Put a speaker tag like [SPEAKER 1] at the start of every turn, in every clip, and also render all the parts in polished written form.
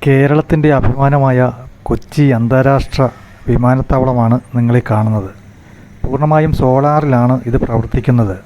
[SPEAKER 1] കേരളത്തിൻ്റെ അഭിമാനമായ കൊച്ചി അന്താരാഷ്ട്ര വിമാനത്താവളമാണ് നിങ്ങളീ കാണുന്നത്. പൂർണ്ണമായും സോളാറിലാണ് ഇത് പ്രവർത്തിക്കുന്നത്.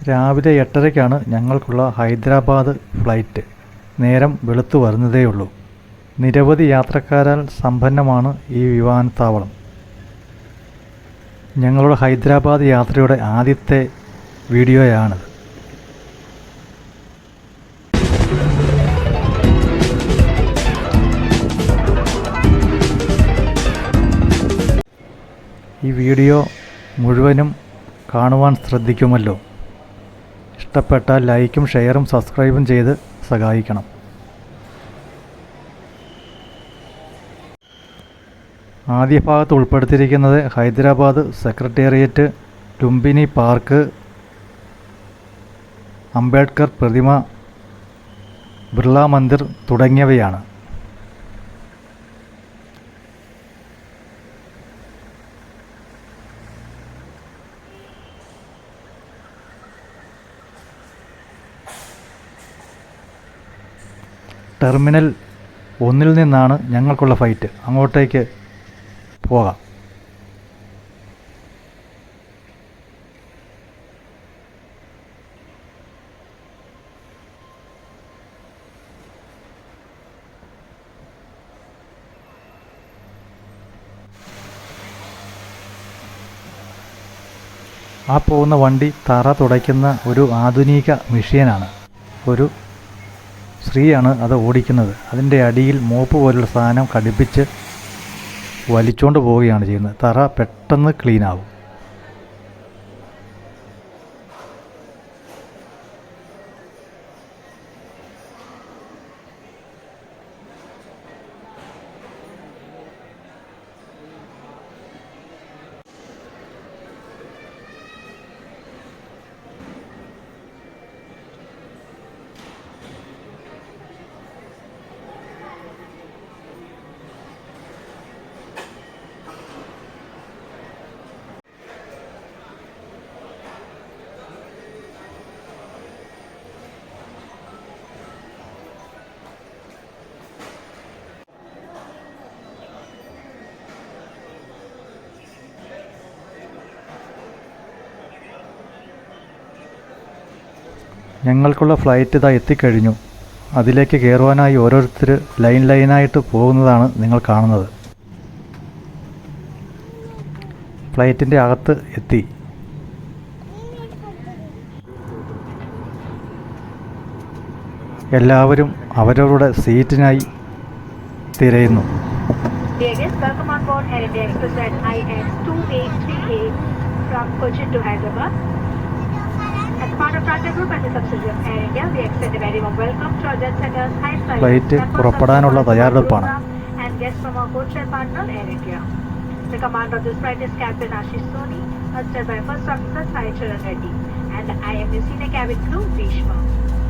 [SPEAKER 1] രാവിലെ 8:30-ക്കാണ് ഞങ്ങൾക്കുള്ള ഹൈദരാബാദ് ഫ്ലൈറ്റ്. നേരം വെളുത്തു വരുന്നതേയുള്ളൂ. നിരവധി യാത്രക്കാരാൽ സമ്പന്നമാണ് ഈ വിമാനത്താവളം. ഞങ്ങളുടെ ഹൈദരാബാദ് യാത്രയുടെ ആദ്യത്തെ വീഡിയോയാണിത്. ഈ വീഡിയോ മുഴുവനും കാണുവാൻ ശ്രദ്ധിക്കുമല്ലോ. ഇഷ്ടപ്പെട്ടാൽ ലൈക്കും ഷെയറും സബ്സ്ക്രൈബും ചെയ്ത് സഹായിക്കണം. ആദ്യ ഭാഗത്ത് ഉൾപ്പെടുത്തിയിരിക്കുന്നത് ഹൈദരാബാദ് സെക്രട്ടേറിയറ്റ്, ലുംബിനി പാർക്ക്, അംബേദ്കർ പ്രതിമ, ബിർള മന്ദിർ തുടങ്ങിയവയാണ്. ടെർമിനൽ 1-ൽ നിന്നാണ് ഞങ്ങൾക്കുള്ള ഫ്ലൈറ്റ്. അങ്ങോട്ടേക്ക് പോകാം. ആ പോകുന്ന വണ്ടി തറ തുടയ്ക്കുന്ന ഒരു ആധുനിക മെഷീനാണ്. ഒരു സ്ത്രീയാണ് അത് ഓടിക്കുന്നത്. അതിൻ്റെ അടിയിൽ മോപ്പ് പോലുള്ള സാധനം ഘടിപ്പിച്ച് വലിച്ചുകൊണ്ട് പോവുകയാണ് ചെയ്യുന്നത്. തറ പെട്ടെന്ന് ക്ലീൻ ആവും. ഞങ്ങൾക്കുള്ള ഫ്ലൈറ്റ് ഇതാ എത്തിക്കഴിഞ്ഞു. അതിലേക്ക് കയറുവാനായി ഓരോരുത്തർ ലൈനായിട്ട് പോകുന്നതാണ് നിങ്ങൾ കാണുന്നത്. ഫ്ലൈറ്റിൻ്റെ അകത്ത് എത്തി. എല്ലാവരും അവരവരുടെ സീറ്റിനായി തിരയുന്നു. Flight പുറപ്പെടാനുള്ള തയ്യാറെടുപ്പാണ്.
[SPEAKER 2] The commander of this flight is Captain Ashish Soni, assisted by First Officer Sai Charan Reddy, and I am the senior cabin crew, Bhishma.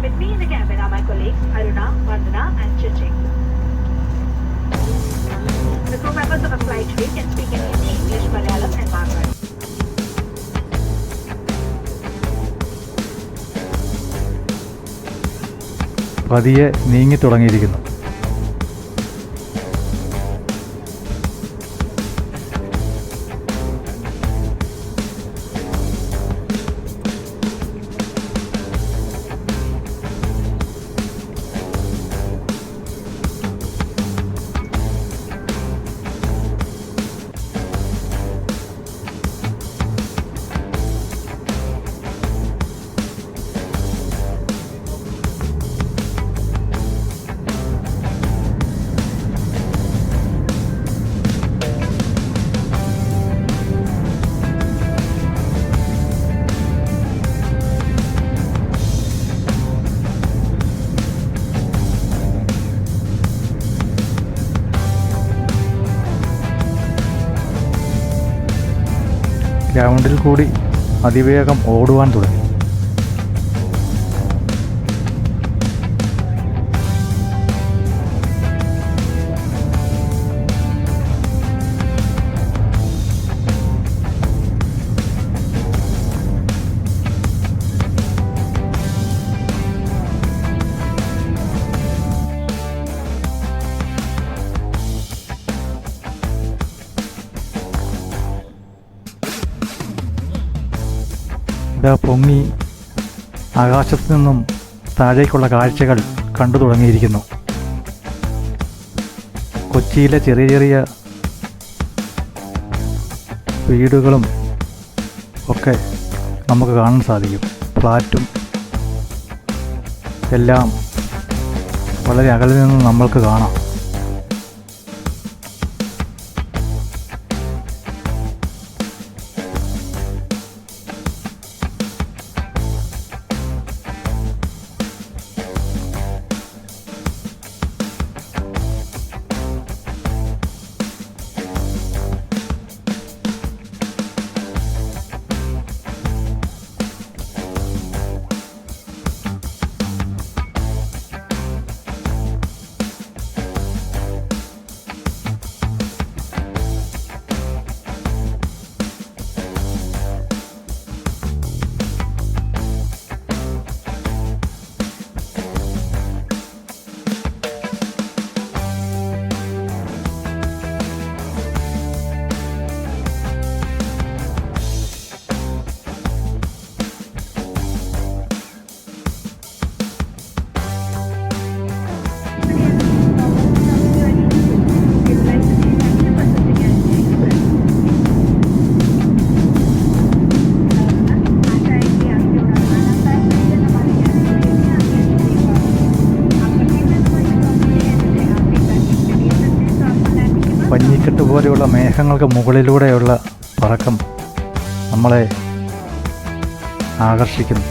[SPEAKER 2] With me in the cabin are my colleagues Aruna, Vandana and Chichik. The crew members of the flight today can speak in Hindi, English, Malayalam and Marathi.
[SPEAKER 1] പതിയെ നീങ്ങി തുടങ്ങിയിരിക്കുന്നു. ഗ്രൗണ്ടിൽ കൂടി അതിവേഗം ഓടുവാൻ തുടങ്ങി. ഇതാ പൊങ്ങി ആകാശത്തു നിന്നും താഴേക്കുള്ള കാഴ്ചകൾ കണ്ടു തുടങ്ങിയിരിക്കുന്നു. കൊച്ചിയിലെ ചെറിയ ചെറിയ വീടുകളും ഒക്കെ നമുക്ക് കാണാൻ സാധിക്കും. ഫ്ലാറ്റും എല്ലാം വളരെ അകലെ നിന്ന് നമ്മൾക്ക് കാണാം. പഞ്ഞിക്കെട്ട് പോലെയുള്ള മേഘങ്ങൾക്ക് മുകളിലൂടെയുള്ള പറക്കം നമ്മളെ ആകർഷിക്കുന്നു.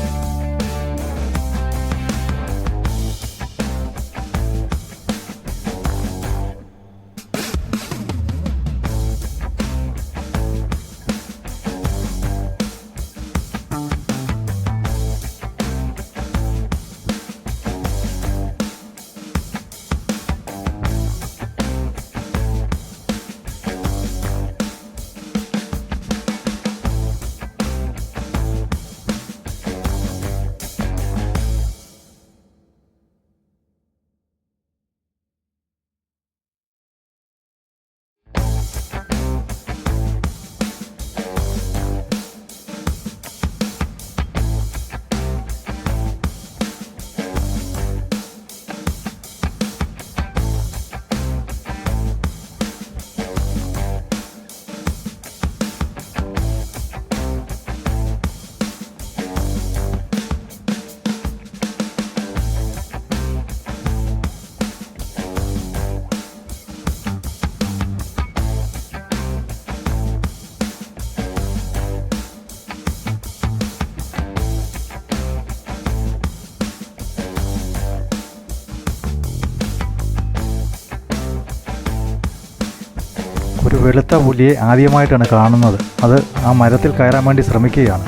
[SPEAKER 1] ഒരു വെളുത്ത പുലിയെ ആദ്യമായിട്ടാണ് കാണുന്നത്. അത് ആ മരത്തിൽ കയറാൻ വേണ്ടി ശ്രമിക്കുകയാണ്.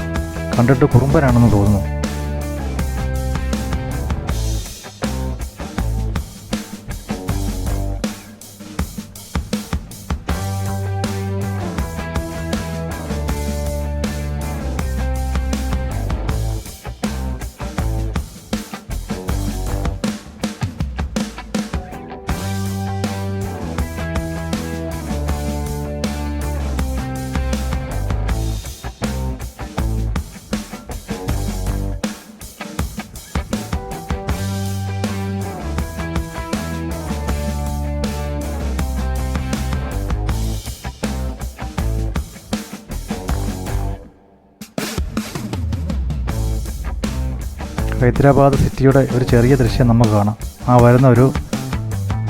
[SPEAKER 1] കണ്ടിട്ട് കുറുമ്പനാണെന്ന് തോന്നുന്നു. ഹൈദരാബാദ് സിറ്റിയുടെ ഒരു ചെറിയ ദൃശ്യം നമുക്ക് കാണാം. ആ വരുന്ന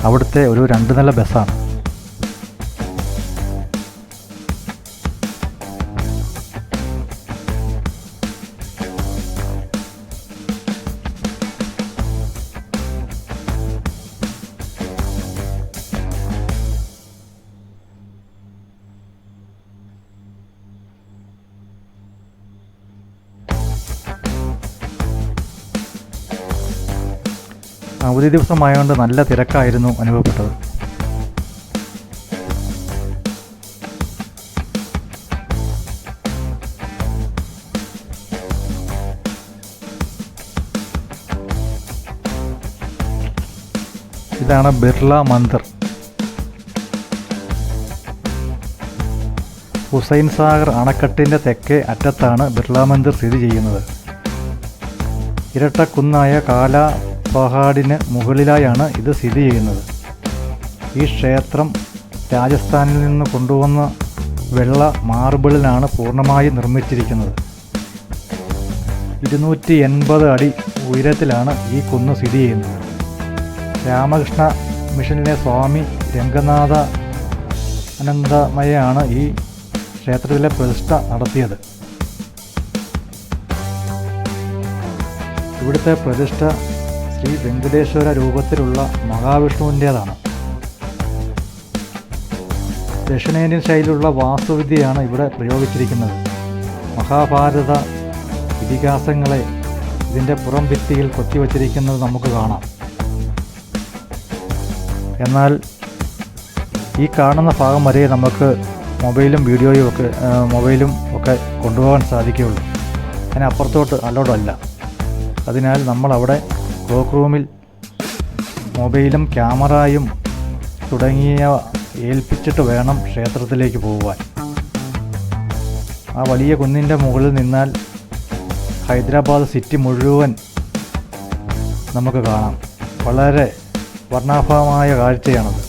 [SPEAKER 1] അവിടുത്തെ ഒരു 2 നില ബസ്സാണ്. അവധി ദിവസമായതുകൊണ്ട് നല്ല തിരക്കായിരുന്നു അനുഭവപ്പെട്ടത്. ഇതാണ് ബിർള മന്ദിർ. ഹുസൈൻ സാഗർ അണക്കെട്ടിൻ്റെ തെക്കേ അറ്റത്താണ് ബിർള മന്ദിർ സ്ഥിതി ചെയ്യുന്നത്. ഇരട്ടക്കുന്നായ കാല പഹാഡിന് മുകളിലായാണ് ഇത് സ്ഥിതി ചെയ്യുന്നത്. ഈ ക്ഷേത്രം രാജസ്ഥാനിൽ നിന്ന് കൊണ്ടുവന്ന വെള്ള മാർബിളിലാണ് പൂർണ്ണമായി നിർമ്മിച്ചിരിക്കുന്നത്. 280 അടി ഉയരത്തിലാണ് ഈ കുന്ന് സ്ഥിതി ചെയ്യുന്നത്. രാമകൃഷ്ണ മിഷനിലെ സ്വാമി രംഗനാഥ അനന്തമയാണ് ഈ ക്ഷേത്രത്തിലെ പ്രതിഷ്ഠ നടത്തിയത്. ഇവിടുത്തെ പ്രതിഷ്ഠ ശ്രീ വെങ്കടേശ്വര രൂപത്തിലുള്ള മഹാവിഷ്ണുവിൻ്റേതാണ്. ദക്ഷിണേന്ത്യൻ ശൈലിയിലുള്ള വാസ്തുവിദ്യയാണ് ഇവിടെ പ്രയോഗിച്ചിരിക്കുന്നത്. മഹാഭാരത ഇതിഹാസങ്ങളെ ഇതിൻ്റെ പുറം ഭിത്തിയിൽ കൊത്തിവച്ചിരിക്കുന്നത് നമുക്ക് കാണാം. എന്നാൽ ഈ കാണുന്ന ഭാഗം വരെ നമുക്ക് മൊബൈലും മൊബൈലും ഒക്കെ കൊണ്ടുപോകാൻ സാധിക്കുകയുള്ളൂ. അതിനപ്പുറത്തോട്ട് അലോഡല്ല. അതിനാൽ നമ്മളവിടെ ക്ലോക്ക് റൂമിൽ മൊബൈലും ക്യാമറയും തുടങ്ങിയവ ഏൽപ്പിച്ചിട്ട് വേണം ക്ഷേത്രത്തിലേക്ക് പോകുവാൻ. ആ വലിയ കുന്നിൻ്റെ മുകളിൽ നിന്നാൽ ഹൈദരാബാദ് സിറ്റി മുഴുവൻ നമുക്ക് കാണാം. വളരെ വർണ്ണാഭമായ കാഴ്ചയാണത്.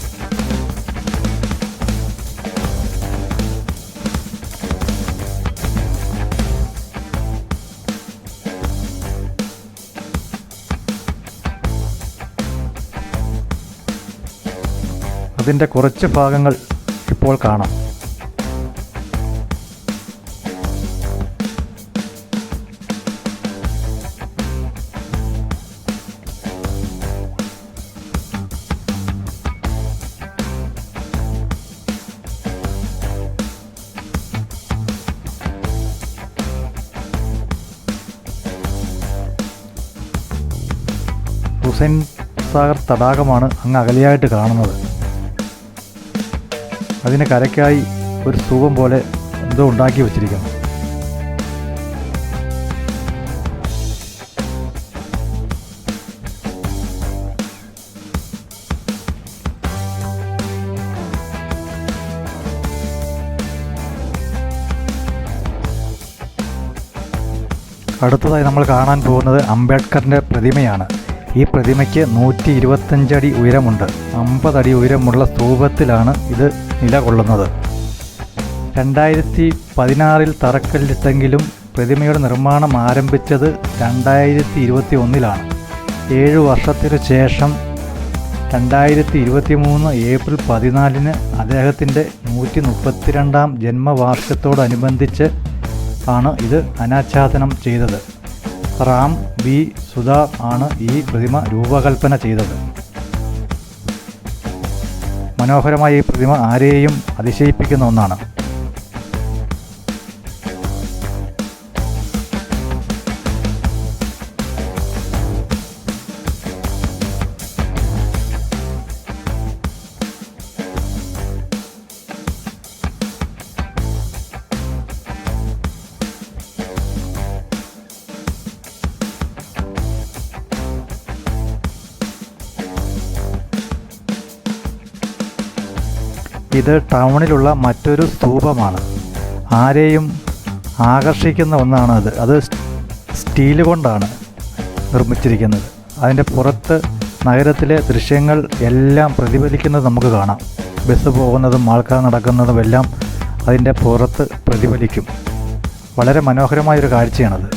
[SPEAKER 1] അതിൻ്റെ കുറച്ച് ഭാഗങ്ങൾ ഇപ്പോൾ കാണാം. ഹുസൈൻ സാഗർ തടാകമാണ് അങ്ങ് അകലെയായിട്ട് കാണുന്നത്. അതിന് കരയ്ക്കായി ഒരു സ്തൂപം പോലെ എന്തോ ഉണ്ടാക്കി വച്ചിരിക്കുന്നു. അടുത്തതായി നമ്മൾ കാണാൻ പോകുന്നത് അംബേദ്കറിൻ്റെ പ്രതിമയാണ്. ഈ പ്രതിമയ്ക്ക് 125 അടി ഉയരമുണ്ട്. 50 അടി ഉയരമുള്ള സ്തൂപത്തിലാണ് ഇത് നിലകൊള്ളുന്നത്. 2016 തറക്കല്ലിട്ടെങ്കിലും പ്രതിമയുടെ നിർമ്മാണം ആരംഭിച്ചത് 2021 7 വർഷത്തിനു ശേഷം 2023 ഏപ്രിൽ 14 അദ്ദേഹത്തിൻ്റെ 132ാം ജന്മവാർഷികത്തോടനുബന്ധിച്ച് ആണ് ഇത് അനാച്ഛാദനം ചെയ്തത്. റാം ബി സുധാർ ആണ് ഈ പ്രതിമ രൂപകൽപ്പന ചെയ്തത്. മനോഹരമായ ഈ പ്രതിമ ആരെയും അതിശയിപ്പിക്കുന്ന ഒന്നാണ്. ഇത് ടൗണിലുള്ള മറ്റൊരു സ്തൂപമാണ്. ആരെയും ആകർഷിക്കുന്ന ഒന്നാണ് അത് സ്റ്റീൽ കൊണ്ടാണ് നിർമ്മിച്ചിരിക്കുന്നത്. അതിൻ്റെ പുറത്ത് നഗരത്തിലെ ദൃശ്യങ്ങൾ എല്ലാം പ്രതിഫലിക്കുന്നത് നമുക്ക് കാണാം. ബസ് പോകുന്നതും ആൾക്കാർ നടക്കുന്നതും എല്ലാം അതിൻ്റെ പുറത്ത് പ്രതിഫലിക്കും. വളരെ മനോഹരമായൊരു കാഴ്ചയാണത്.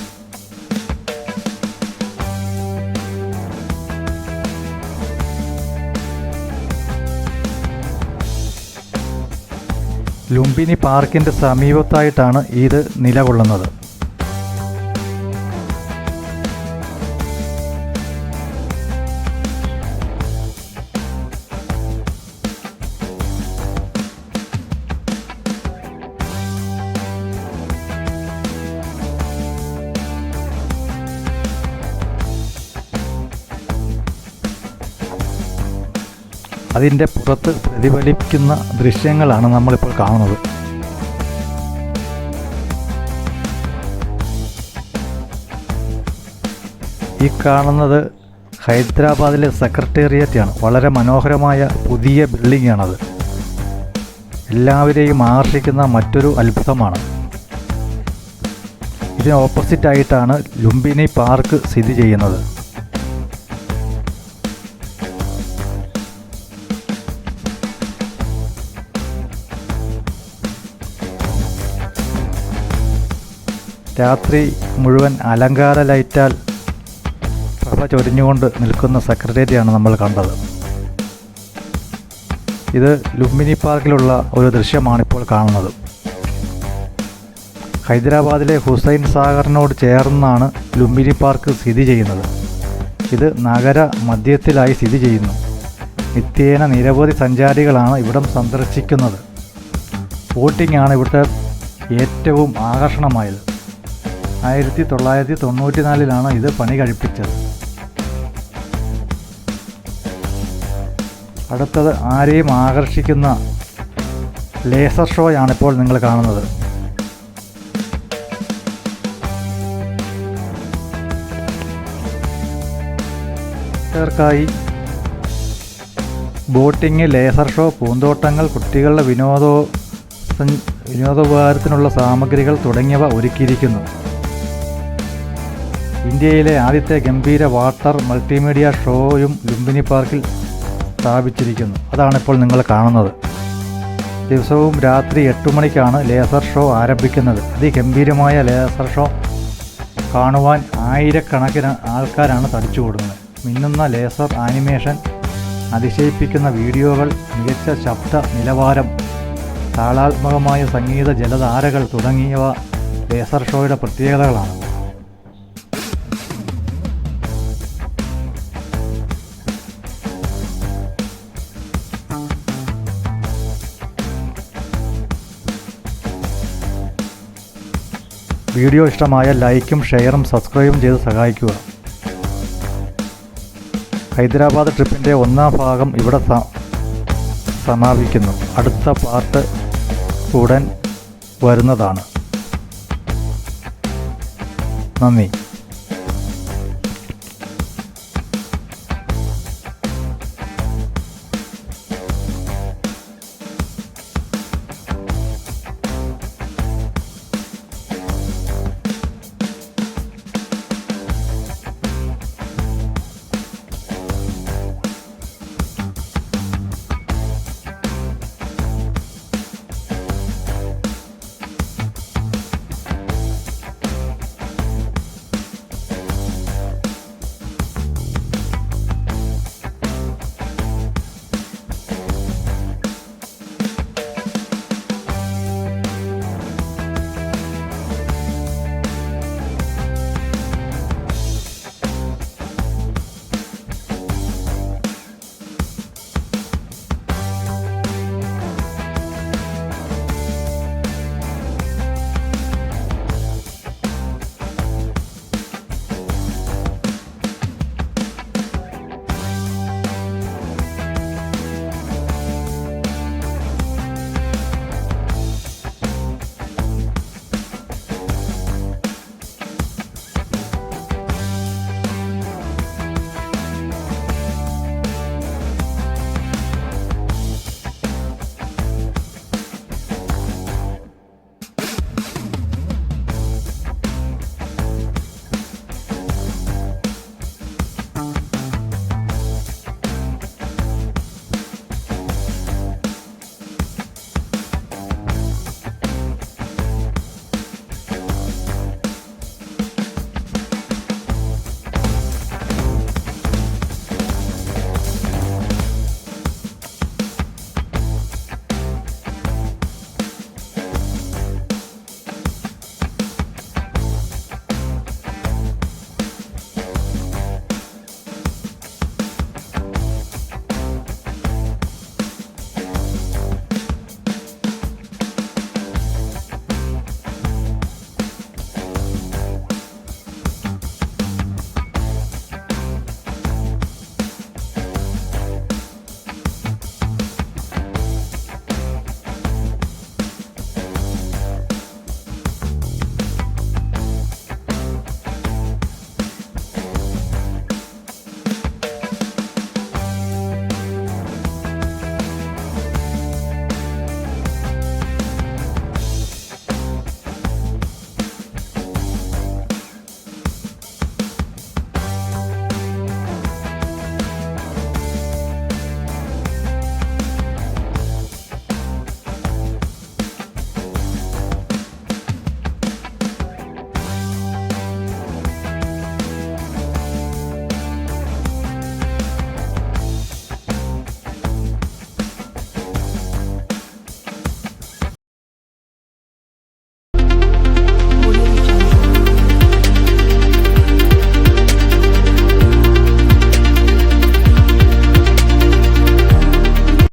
[SPEAKER 1] ലുംബിനി പാർക്കിൻ്റെ സമീപത്തായിട്ടാണ് ഇത് നിലകൊള്ളുന്നത്. അതിൻ്റെ പുറത്ത് പ്രതിഫലിക്കുന്ന ദൃശ്യങ്ങളാണ് നമ്മളിപ്പോൾ കാണുന്നത്. ഈ കാണുന്നത് ഹൈദരാബാദിലെ സെക്രട്ടേറിയറ്റാണ്. വളരെ മനോഹരമായ പുതിയ ബിൽഡിംഗാണത്. എല്ലാവരെയും ആകർഷിക്കുന്ന മറ്റൊരു അത്ഭുതമാണ്. ഇതിന് ഓപ്പോസിറ്റായിട്ടാണ് ലുംബിനി പാർക്ക് സ്ഥിതി ചെയ്യുന്നത്. രാത്രി മുഴുവൻ അലങ്കാര ലൈറ്റാൽ പ്രഭ ചൊരിഞ്ഞുകൊണ്ട് നിൽക്കുന്ന സെക്രട്ടേറിയറ്റാണ് നമ്മൾ കണ്ടത്. ഇത് ലുംബിനി പാർക്കിലുള്ള ഒരു ദൃശ്യമാണിപ്പോൾ കാണുന്നത്. ഹൈദരാബാദിലെ ഹുസൈൻ സാഗറിനോട് ചേർന്നാണ് ലുംബിനി പാർക്ക് സ്ഥിതി ചെയ്യുന്നത്. ഇത് നഗര മധ്യത്തിലായി സ്ഥിതി ചെയ്യുന്നു. നിത്യേന നിരവധി സഞ്ചാരികളാണ് ഇവിടം സന്ദർശിക്കുന്നത്. ബോട്ടിംഗ് ആണ് ഇവിടുത്തെ ഏറ്റവും ആകർഷണമായത്. 1994 ഇത് പണി കഴിപ്പിച്ചത്. അടുത്തത് ആരെയും ആകർഷിക്കുന്ന ലേസർ ഷോയാണിപ്പോൾ നിങ്ങൾ കാണുന്നത്. ായി ബോട്ടിംഗ്, ലേസർ ഷോ, പൂന്തോട്ടങ്ങൾ, കുട്ടികളുടെ വിനോദോപകാരത്തിനുള്ള സാമഗ്രികൾ തുടങ്ങിയവ ഒരുക്കിയിരിക്കുന്നു. ഇന്ത്യയിലെ ആദ്യത്തെ ഗംഭീര വാട്ടർ മൾട്ടിമീഡിയ ഷോയും ലുംബിനി പാർക്കിൽ സ്ഥാപിച്ചിരിക്കുന്നു. അതാണിപ്പോൾ നിങ്ങൾ കാണുന്നത്. ദിവസവും രാത്രി 8 മണിക്കാണ് ലേസർ ഷോ ആരംഭിക്കുന്നത്. അതിഗംഭീരമായ ലേസർ ഷോ കാണുവാൻ ആയിരക്കണക്കിന് ആൾക്കാരാണ് തടിച്ചുകൂടുന്നത്. മിന്നുന്ന ലേസർ ആനിമേഷൻ, അതിശയിപ്പിക്കുന്ന വീഡിയോകൾ, മികച്ച ശബ്ദ നിലവാരം, താളാത്മകമായ സംഗീത ജലധാരകൾ തുടങ്ങിയവ ലേസർ ഷോയുടെ പ്രത്യേകതകളാണ്. വീഡിയോ ഇഷ്ടമായ ലൈക്കും ഷെയറും സബ്സ്ക്രൈബും ചെയ്ത് സഹായിക്കുക. ഹൈദരാബാദ് ട്രിപ്പിൻ്റെ 1ാം ഭാഗം ഇവിടെ സമാപിക്കുന്നു. അടുത്ത പാർട്ട് ഉടൻ വരുന്നതാണ്. നന്ദി.